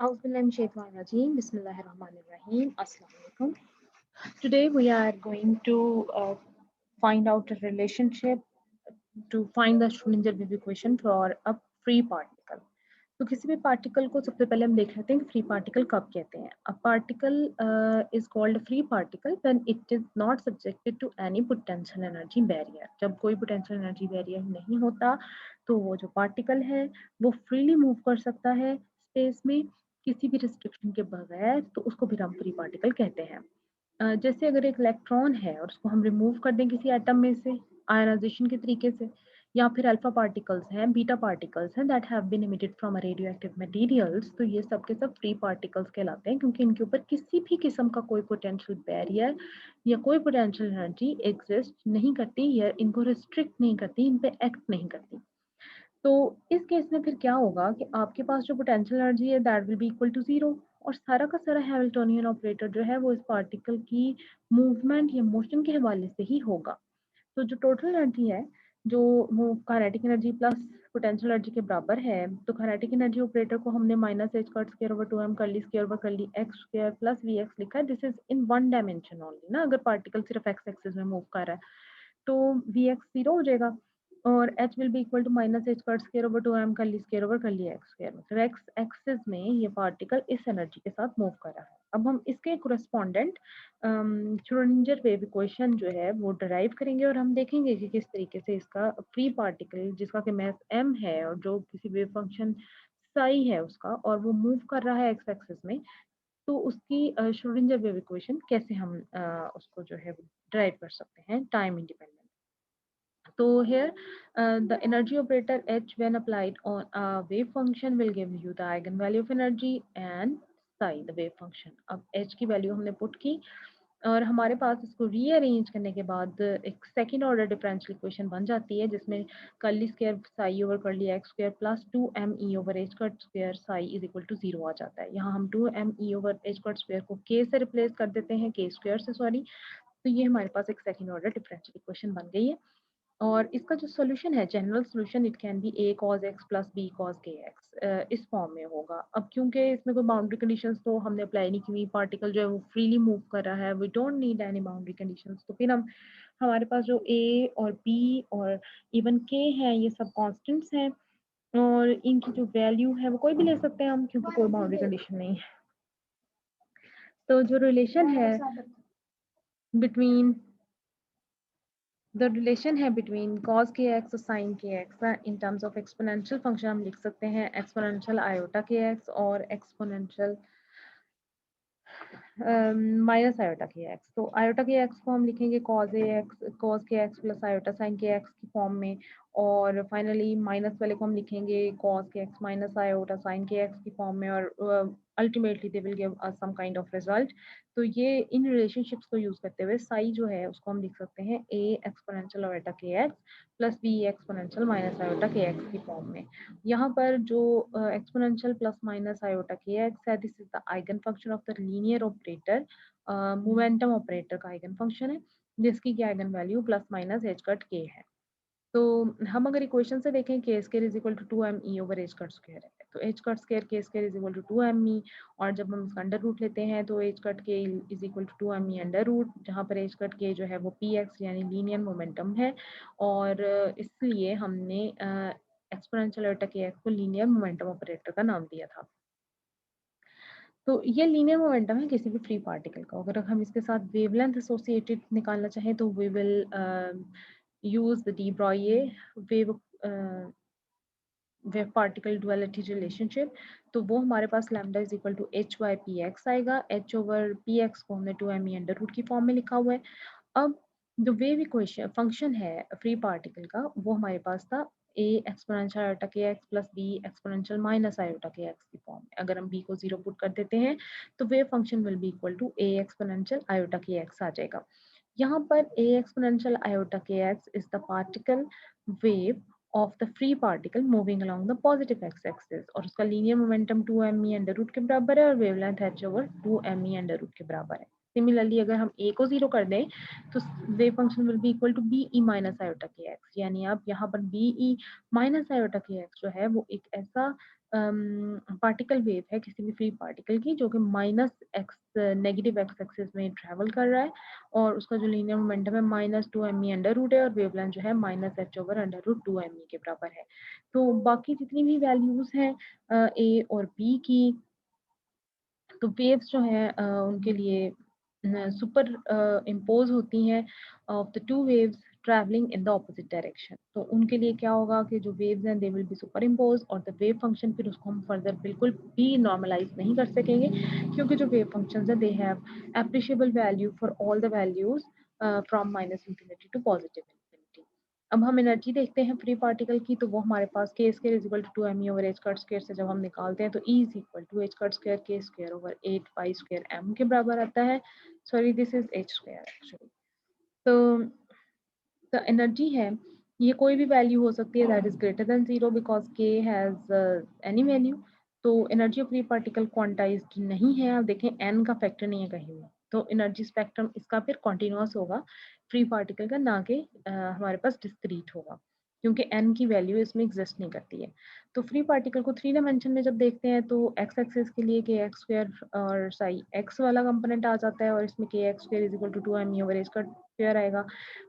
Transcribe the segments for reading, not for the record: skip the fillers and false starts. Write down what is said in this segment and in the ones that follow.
Auzubillahiminash-shaytanir-rajeem. Bismillahir-rahmanir-rahim. Assalamu alaikum. Today we are going to find out a relationship to find the Schrödinger wave equation for a free particle. तो किसी भी particle को सबसे पहले हम देख लेते हैं कि फ्री पार्टिकल कब कहते हैं. A particle is called free particle when it is not subjected to any potential energy barrier. जब कोई पोटेंशियल एनर्जी बैरियर नहीं होता तो वो जो पार्टिकल है वो फ्रीली मूव कर सकता है स्पेस में किसी भी रिस्ट्रिक्शन के बगैर, तो उसको भी हम फ्री पार्टिकल कहते हैं. जैसे अगर एक इलेक्ट्रॉन है और उसको हम रिमूव कर दें किसी एटम में से आयनाइजेशन के तरीके से, या फिर अल्फा पार्टिकल्स हैं, बीटा पार्टिकल्स हैं that have been emitted from radioactive materials, तो ये सब के सब फ्री पार्टिकल्स कहलाते हैं क्योंकि इनके ऊपर किसी भी किस्म का कोई पोटेंशियल बैरियर या कोई पोटेंशियल एनर्जी एग्जिस्ट नहीं करती या इनको रिस्ट्रिक्ट नहीं करती, इन पे एक्ट नहीं करती. तो इस केस में फिर क्या होगा कि आपके पास जो पोटेंशियल एनर्जी है that will be equal to zero, और सारा का सारा हैमिल्टोनियन ऑपरेटर जो है वो इस पार्टिकल की मूवमेंट या मोशन के हवाले से ही होगा. तो जो टोटल एनर्जी है, जो वो kinetic energy plus potential energy के बराबर है, तो काइनेटिक एनर्जी ऑपरेटर को हमने minus h cut square over 2m कर ली स्क्वायर ओवर कर ली x square plus v x लिखा है. This is in one dimension only ना, अगर पार्टिकल सिर्फ एक्स एक्सिस में मूव कर रहा है तो वी एक्स जीरो हो जाएगा और h will be equal to minus h cut square over 2m कर ली स्क्वायर ओवर कर ली एक्स स्क्वायर. मतलब एक्स एक्सिस में ये पार्टिकल इस एनर्जी के साथ मूव कर रहा है. अब हम इसके कोरेस्पोंडेंट श्रोडिंगर वेव इक्वेशन जो है वो डराइव करेंगे और हम देखेंगे कि किस तरीके से इसका फ्री पार्टिकल जिसका कि मास m है और जो किसी वेव फंक्शन साई है उसका और वो मूव कर रहा है एक्स एक्सिस में, तो उसकी श्रोडिंगर वेव इक्वेशन कैसे हम उसको जो है डराइव कर सकते हैं time independent. So here, the energy operator H when applied on a wave function will give you the eigenvalue of energy and psi the wave function. अब H की वैल्यू हमने पुट की और हमारे पास इसको रीअरेंज करने के बाद एक सेकेंड ऑर्डर डिफरेंशियल इक्वेशन बन जाती है जिसमें curly square psi over curly x square plus 2me over h cut square psi is equal to zero आ जाता है. यहाँ हम 2me over h cut square को k से रिप्लेस कर देते हैं, k स्क्वायर से सॉरी. तो ये हमारे पास एक सेकेंड ऑर्डर डिफरेंशियल इक्वेशन बन गई है और इसका जो सॉल्यूशन है general solution it can be a cos x plus b cos k x इस फॉर्म में होगा. अब क्योंकि इसमें कोई बाउंड्री कंडीशंस तो हमने अप्लाई नहीं की, पार्टिकल जो है वो फ्रीली मूव कर रहा है, we don't need any boundary conditions. तो फिर हम हमारे पास जो a और b और इवन k है ये सब कांस्टेंट्स हैं और इनकी जो वैल्यू है वो कोई भी ले सकते हैं हम क्योंकि कोई बाउंड्री कंडीशन नहीं है. तो जो रिलेशन है बिटवीन the relation है between cos kx और sin kx in terms of exponential function हम लिख सकते हैं exponential iota kx और exponential minus iota k x. तो आयोटा के एक्स को हम लिखेंगे cos k x plus iota sine k x की फॉर्म में और फाइनली माइनस वाले को हम लिखेंगे cos k x minus iota sine k x की फॉर्म में और ultimately they will give us some kind of result. तो ये इन रिलेशनशिप्स को यूज करते हुए साई जो है उसको हम लिख सकते हैं a exponential iota k x plus b exponential minus iota k x की फॉर्म में. यहाँ पर जो exponential plus minus iota k x है this is the eigen function of the linear operator, momentum operator का आइगन फंक्शन है जिसकी की eigen value plus minus h cut k है. तो हम अगर इक्वेशन से देखें k square is equal to 2me over h cut square है, तो h cut square k square is equal to 2me और जब हम इसका अंडर रूट लेते हैं तो h cut k is equal to 2me under root, जहाँ पर एच कट के जो है वो px यानी लीनियर मोमेंटम है और इसलिए हमने एक्सपोनेंशियल आयोटा के एक्स को लीनियर मोमेंटम ऑपरेटर का नाम दिया था. तो ये लीनियर मोमेंटम है किसी भी फ्री पार्टिकल का. अगर हम इसके साथ वेवलेंथ एसोसिएटेड निकालना चाहें तो वी विल यूज द डी ब्रॉये wave wave particle duality relationship. तो वो हमारे पास lambda is equal to h by p x आएगा. एच ओवर पी एक्स को हमने 2me अंडर रूट की फॉर्म में लिखा हुआ है. अब जो वेव इक्वेशन फंक्शन है फ्री पार्टिकल का वो हमारे पास था a exponential iota k x plus b exponential minus iota k x की फॉर्म में. अगर हम b को जीरो पुट कर देते हैं तो wave function will be equal to a exponential iota k x आ जाएगा. यहाँ पर a exponential iota k x is the particle wave of the free particle moving along the positive x axis और उसका linear momentum 2me under root के बराबर है और wavelength h over 2me under root के बराबर है. सिमिलरली अगर हम a को 0 कर दें तो wave function will be equal to b e minus iota k x, यानी आप यहाँ पर b e minus iota k x जो है वो एक ऐसा पार्टिकल वेव है किसी भी फ्री पार्टिकल की जो कि minus x negative x axis में ट्रेवल कर रहा है और उसका जो लीनियर मोमेंटम है minus two m e under root है और वेवलेंथ जो है minus h over under root two m e के बराबर है। तो बाकी जितनी भी वैल्यूज हैं ए और बी की, तो वेव्स जो हैं उनके लिए सुपर इम्पोज होती हैं of the two waves travelling in the opposite direction. तो उनके लिए क्या होगा कि जो वेव्स हैं they will be super impose और द वेव फंक्शन फिर उसको हम फर्दर बिल्कुल भी नॉर्मलाइज नहीं कर सकेंगे क्योंकि जो वेव फंक्शंस हैं they have appreciable value for all the values from minus infinity to positive infinity. अब हम एनर्जी देखते हैं फ्री पार्टिकल की, तो वो हमारे पास k square is equal to 2 m over h cut square से जब हम निकालते हैं तो E is equal to h cut square k square over 8 pi square m के बराबर आता है। Sorry this is h square actually. तो द एनर्जी है ये कोई भी वैल्यू हो सकती है that is greater than 0 because k has any value. तो energy of free particle quantized नहीं है, आप देखें n का फैक्टर नहीं है कहीं भी, तो एनर्जी स्पेक्ट्रम इसका फिर कॉन्टिन्यूअस होगा फ्री पार्टिकल का, ना कि हमारे पास डिस्क्रीट होगा क्योंकि n की वैल्यू इसमें एग्जिस्ट नहीं करती है। तो फ्री पार्टिकल को थ्री डायमेंशन में जब देखते हैं तो एक्स एक्सिस के लिए के एक्स स्क्वायर और साई एक्स वाला कंपोनेंट आ जाता है और इसमें k x square is equal to 2 m over h का स्क्वायर आएगा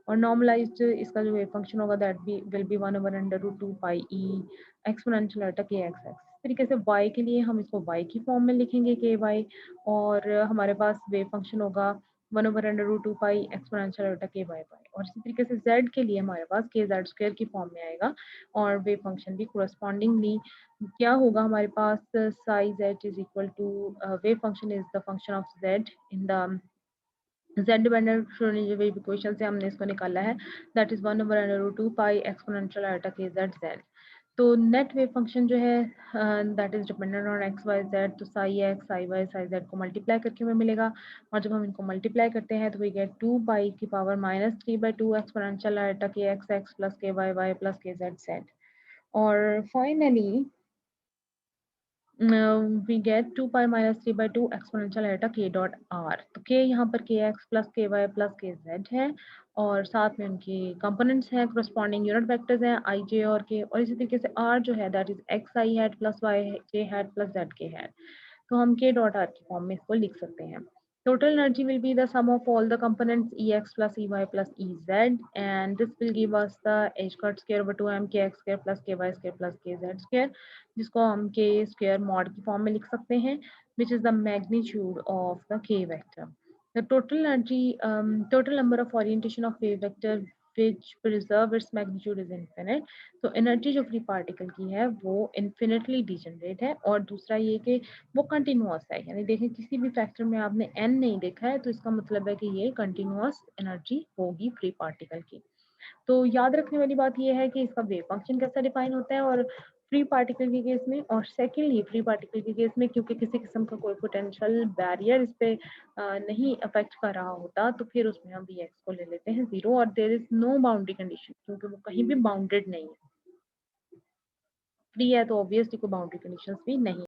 और नॉर्मलाइज्ड इसका जो वेव फंक्शन होगा that be will be 1 over under root 2 pi e exponential आटा के एक्स एक्स। तरीके से y के लिए हम इसको y की फॉर्म में लिखेंगे के वाई और हमारे पास वेव फंक्शन होगा 1 over under root 2 pi exponential आटा के वाई वाई। और इसी तरीके से z के लिए हमारे पास के जेड स्क्वायर की फॉर्म में आएगा और वेव फंक्शन भी कोरस्पॉन्डिंगली क्या होगा हमारे पास psi z is equal to wave function is the function of z in the z dependent Schrodinger wave equation से हमने इसको निकाला है that is 1 over under root 2 pi exponential आटा के जेड जेड। तो नेट वेव फंक्शन जो है that is dependent on x y z, तो psi x psi y psi z को मल्टीप्लाई करके हमें मिलेगा और जब हम इनको मल्टीप्लाई करते हैं तो वी गेट 2 पाई की पावर माइनस 3/2 एक्सपोनेंशियल आटा के एक्स एक्स प्लस के वाई वाई प्लस के जेड जेड। और finally we get 2 pi minus 3/2 exponential iota k dot r। तो k यहाँ पर k x plus k y plus k z है और साथ में उनके कंपोनेंट्स हैं corresponding यूनिट वेक्टर्स हैं i j और k, और इसी तरीके से r जो है that is x i hat plus y j hat plus z k hat। तो हम k dot r की फॉर्म में इसको लिख सकते हैं। Total energy will be the sum of all the components ex plus ey plus ez and this will give us the h cut square over 2m kx square plus ky square plus kz square, जिसको हम k square mod की form में लिख सकते हैं which is the magnitude of the k vector। The total energy total number of orientation of wave vector which preserve its magnitude is infinite। तो energy जो free particle की है वो इन्फिनिटली डिजनरेट है और दूसरा ये कि वो कंटिन्यूअस है, यानी देखें किसी भी फैक्टर में आपने n नहीं देखा है तो इसका मतलब है कि ये कंटिन्यूअस एनर्जी होगी फ्री पार्टिकल की। तो याद रखने वाली बात यह है कि इसका वेव फंक्शन कैसा डिफाइन होता है और फ्री पार्टिकल के केस में, और सेकेंडली फ्री पार्टिकल के केस में क्योंकि किसी किस्म का कोई पोटेंशियल बैरियर इस पे नहीं अफेक्ट कर रहा होता तो फिर उसमें हम वी एक्स को ले लेते हैं 0 और there is no boundary condition क्योंकि वो कहीं भी बाउंडेड नहीं है। फ्री है तो ऑब्वियसली कोई बाउंड्री कंडीशंस भी नहीं